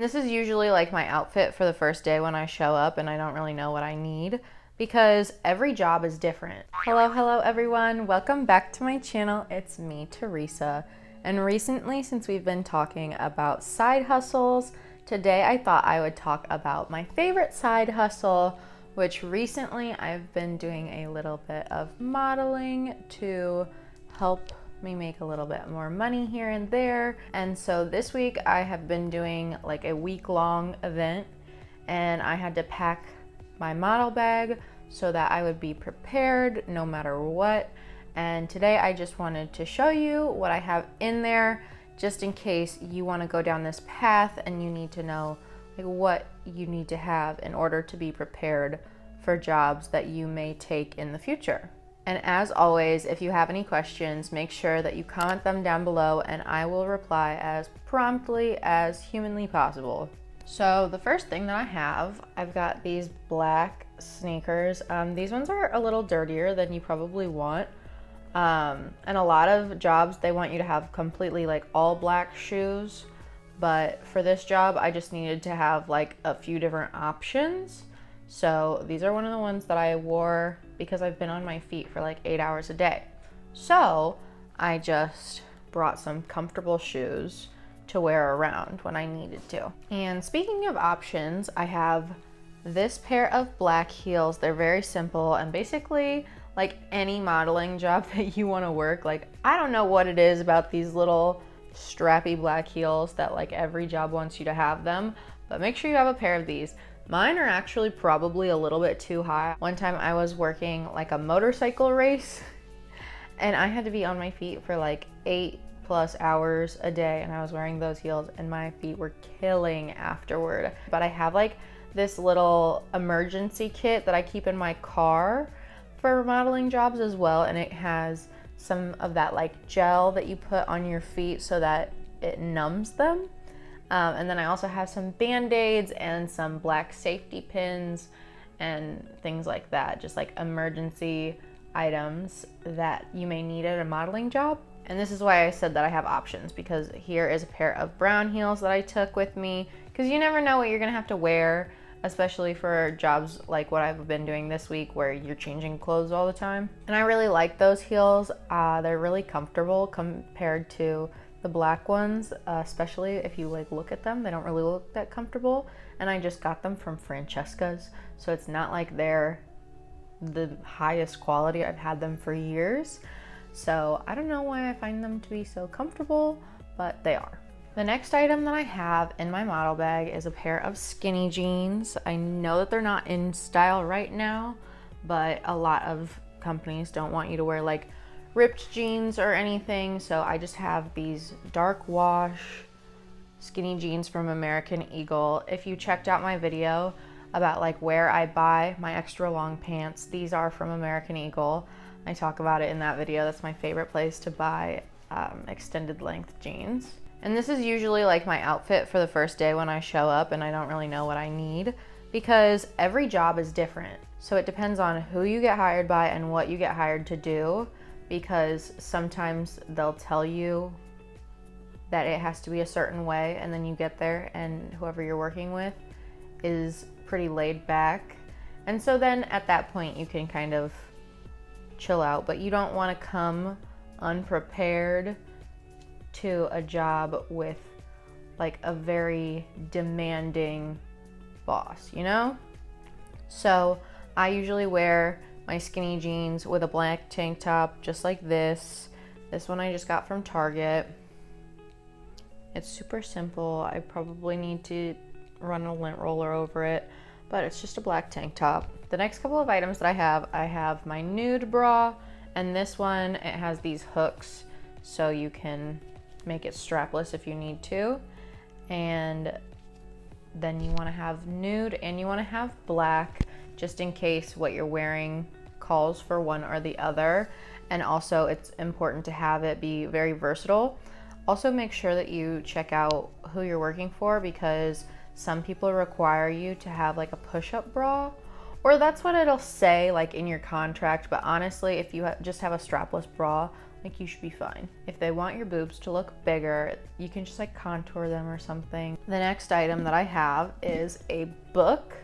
This is usually like my outfit for the first day when I show up and I don't really know what I need because every job is different. Hello everyone. Welcome back to my channel. It's me, Teresa. And recently, since we've been talking about side hustles, today I thought I would talk about my favorite side hustle, which recently I've been doing a little bit of modeling to help me make a little bit more money here and there. And so this week I have been doing like a week-long event, and I had to pack my model bag so that I would be prepared no matter what. And today I just wanted to show you what I have in there, just in case you want to go down this path and you need to know like what you need to have in order to be prepared for jobs that you may take in the future. And as always, if you have any questions, make sure that you comment them down below and I will reply as promptly as humanly possible. So the first thing that I've got these black sneakers. These ones are a little dirtier than you probably want. And a lot of jobs, they want you to have completely like all black shoes. But for this job, I just needed to have like a few different options. So these are one of the ones that I wore because I've been on my feet for like 8 hours a day. So I just brought some comfortable shoes to wear around when I needed to. And speaking of options, I have this pair of black heels. They're very simple and basically like any modeling job that you want to work. Like, I don't know what it is about these little strappy black heels that like every job wants you to have them, but make sure you have a pair of these. Mine are actually probably a little bit too high. One time I was working like a motorcycle race and I had to be on my feet for like 8+ hours a day, and I was wearing those heels and my feet were killing afterward. But I have like this little emergency kit that I keep in my car for modeling jobs as well, and it has some of that like gel that you put on your feet so that it numbs them. And then I also have some band-aids and some black safety pins and things like that, just like emergency items that you may need at a modeling job. And this is why I said that I have options, because here is a pair of brown heels that I took with me, because you never know what you're gonna have to wear, especially for jobs like what I've been doing this week where you're changing clothes all the time. And I really like those heels. They're really comfortable compared to the black ones, especially if you like look at them, they don't really look that comfortable. And I just got them from Francesca's, so it's not like they're the highest quality. I've had them for years, so I don't know why I find them to be so comfortable, but they are. The next item that I have in my model bag is a pair of skinny jeans. I know that they're not in style right now, but a lot of companies don't want you to wear like ripped jeans or anything, so I just have these dark wash skinny jeans from American Eagle. If you checked out my video about like where I buy my extra long pants, these are from American Eagle. I talk about it in that video. That's my favorite place to buy extended length jeans. And this is usually like my outfit for the first day when I show up and I don't really know what I need, because every job is different. So it depends on who you get hired by and what you get hired to do, because sometimes they'll tell you that it has to be a certain way, and then you get there and whoever you're working with is pretty laid back. And so then at that point you can kind of chill out, but you don't want to come unprepared to a job with like a very demanding boss, you know? So I usually wear my skinny jeans with a black tank top just like this. This one I just got from Target. It's super simple. I probably need to run a lint roller over it, but it's just a black tank top. The next couple of items that I have my nude bra, and this one, it has these hooks so you can make it strapless if you need to. And then you want to have nude and you want to have black, just in case what you're wearing calls for one or the other. And also it's important to have it be very versatile. Also make sure that you check out who you're working for, because some people require you to have like a push-up bra, or that's what it'll say like in your contract. But honestly, if you just have a strapless bra, like you should be fine. If they want your boobs to look bigger, you can just like contour them or something. The next item that I have is a book,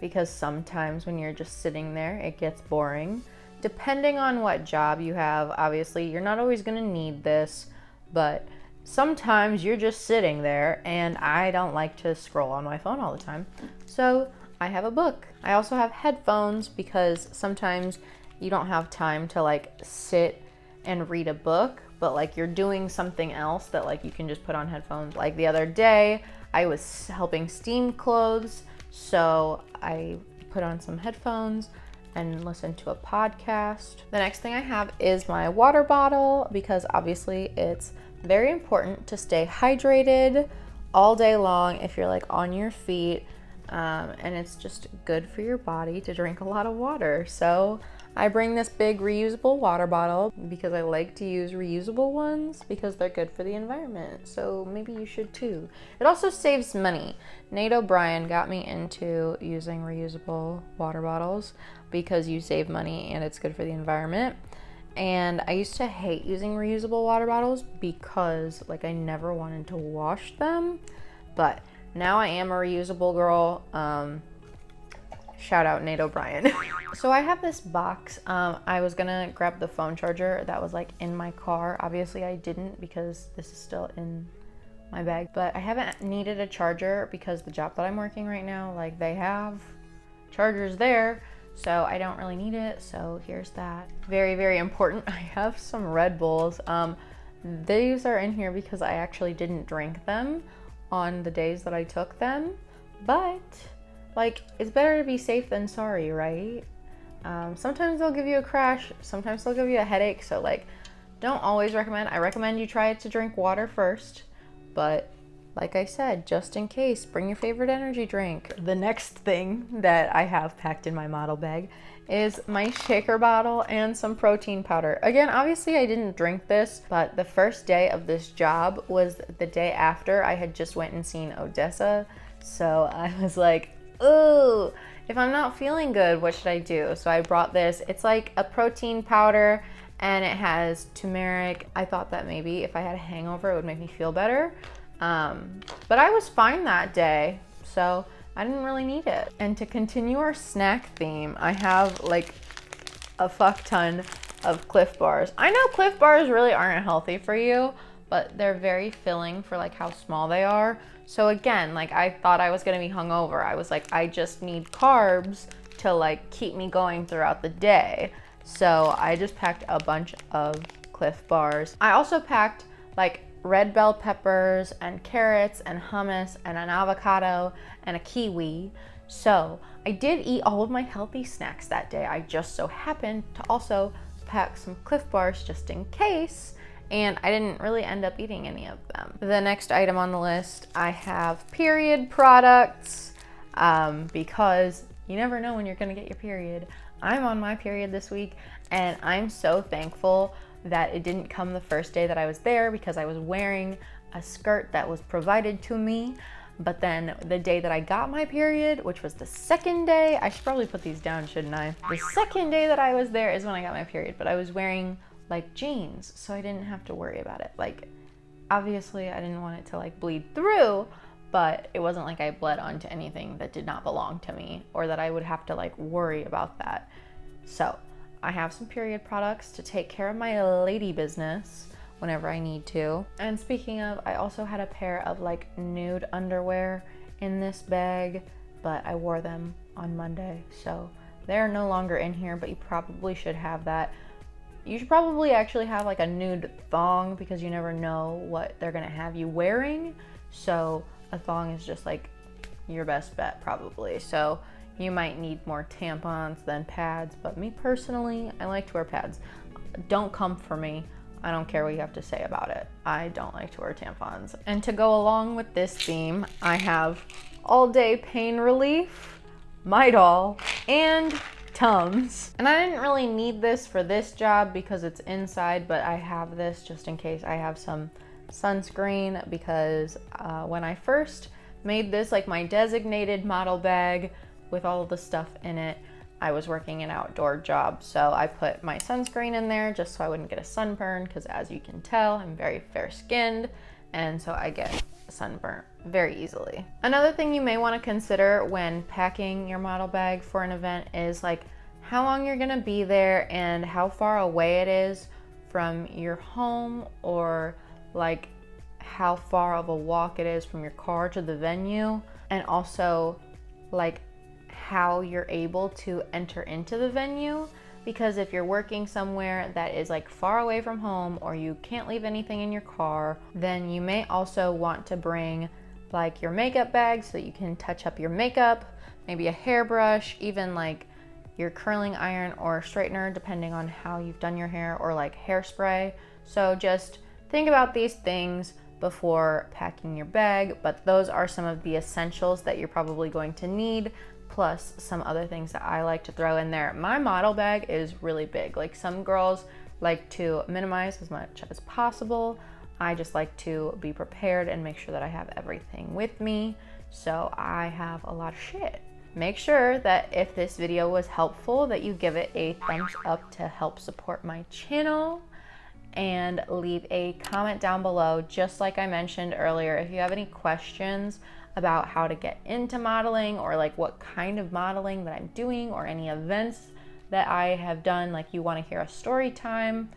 because sometimes when you're just sitting there, it gets boring. Depending on what job you have, obviously, you're not always gonna need this, but sometimes you're just sitting there, and I don't like to scroll on my phone all the time. So I have a book. I also have headphones, because sometimes you don't have time to like sit and read a book, but like you're doing something else that like you can just put on headphones. Like the other day, I was helping steam clothes, so I put on some headphones and listen to a podcast. The next thing I have is my water bottle, because obviously it's very important to stay hydrated all day long if you're like on your feet, and it's just good for your body to drink a lot of water. So I bring this big reusable water bottle because I like to use reusable ones because they're good for the environment. So maybe you should too. It also saves money. Nate O'Brien got me into using reusable water bottles because you save money and it's good for the environment. And I used to hate using reusable water bottles because like I never wanted to wash them, but now I am a reusable girl. Shout out Nate O'Brien. So I have this box. I was gonna grab the phone charger that was like in my car. Obviously I didn't because this is still in my bag, but I haven't needed a charger because the job that I'm working right now, like they have chargers there, so I don't really need it. So here's that. Very, very important. I have some Red Bulls. These are in here because I actually didn't drink them on the days that I took them, but like, it's better to be safe than sorry, right? Sometimes they'll give you a crash, sometimes they'll give you a headache, so like, don't always recommend. I recommend you try to drink water first, but like I said, just in case, bring your favorite energy drink. The next thing that I have packed in my model bag is my shaker bottle and some protein powder. Again, obviously I didn't drink this, but the first day of this job was the day after I had just went and seen Odessa, so I was like, ooh, if I'm not feeling good, what should I do? So I brought this. It's like a protein powder and it has turmeric. I thought that maybe if I had a hangover, it would make me feel better. But I was fine that day, so I didn't really need it. And to continue our snack theme, I have like a fuck ton of Cliff Bars. I know Cliff Bars really aren't healthy for you, but they're very filling for like how small they are. So again, like I thought I was gonna be hungover. I was like, I just need carbs to like keep me going throughout the day. So I just packed a bunch of Cliff Bars. I also packed like red bell peppers and carrots and hummus and an avocado and a kiwi. So I did eat all of my healthy snacks that day. I just so happened to also pack some Cliff Bars just in case, and I didn't really end up eating any of them. The next item on the list, I have period products, because you never know when you're gonna get your period. I'm on my period this week, and I'm so thankful that it didn't come the first day that I was there because I was wearing a skirt that was provided to me. But then the day that I got my period, which was the second day, I should probably put these down, shouldn't I? The second day that I was there is when I got my period, but I was wearing like jeans, so I didn't have to worry about it. Like, obviously I didn't want it to like bleed through, but it wasn't like I bled onto anything that did not belong to me or that I would have to like worry about that. So I have some period products to take care of my lady business whenever I need to. And speaking of, I also had a pair of like nude underwear in this bag, but I wore them on Monday, so they're no longer in here, but you probably should have that. You should probably actually have like a nude thong because you never know what they're gonna have you wearing. So a thong is just like your best bet probably. So you might need more tampons than pads, but me personally, I like to wear pads. Don't come for me. I don't care what you have to say about it. I don't like to wear tampons. And to go along with this theme, I have all day pain relief, Midol, and Tums. And I didn't really need this for this job because it's inside, but I have this just in case. I have some sunscreen because when I first made this like my designated model bag with all of the stuff in it, I was working an outdoor job. So I put my sunscreen in there just so I wouldn't get a sunburn, because as you can tell, I'm very fair skinned, and so I get sunburnt very easily. Another thing you may want to consider when packing your model bag for an event is like how long you're gonna be there and how far away it is from your home, or like how far of a walk it is from your car to the venue, and also like how you're able to enter into the venue. Because if you're working somewhere that is like far away from home, or you can't leave anything in your car, then you may also want to bring like your makeup bag so that you can touch up your makeup, maybe a hairbrush, even like your curling iron or straightener, depending on how you've done your hair, or like hairspray. So just think about these things before packing your bag, but those are some of the essentials that you're probably going to need, plus some other things that I like to throw in there. My model bag is really big. Like some girls like to minimize as much as possible. I just like to be prepared and make sure that I have everything with me. So I have a lot of shit. Make sure that if this video was helpful, that you give it a thumbs up to help support my channel, and leave a comment down below. Just like I mentioned earlier, if you have any questions about how to get into modeling, or like what kind of modeling that I'm doing, or any events that I have done, like you want to hear a story time,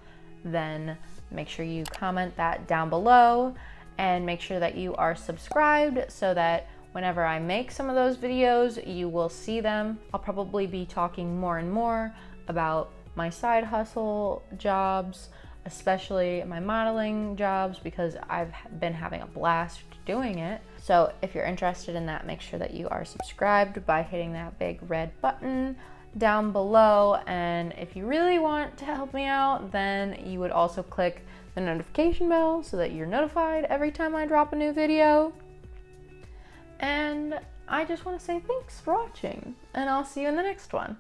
then make sure you comment that down below, and make sure that you are subscribed so that whenever I make some of those videos, you will see them. I'll probably be talking more and more about my side hustle jobs, especially my modeling jobs, because I've been having a blast doing it. So if you're interested in that, make sure that you are subscribed by hitting that big red button down below. And if you really want to help me out, then you would also click the notification bell so that you're notified every time I drop a new video. And I just want to say thanks for watching, and I'll see you in the next one.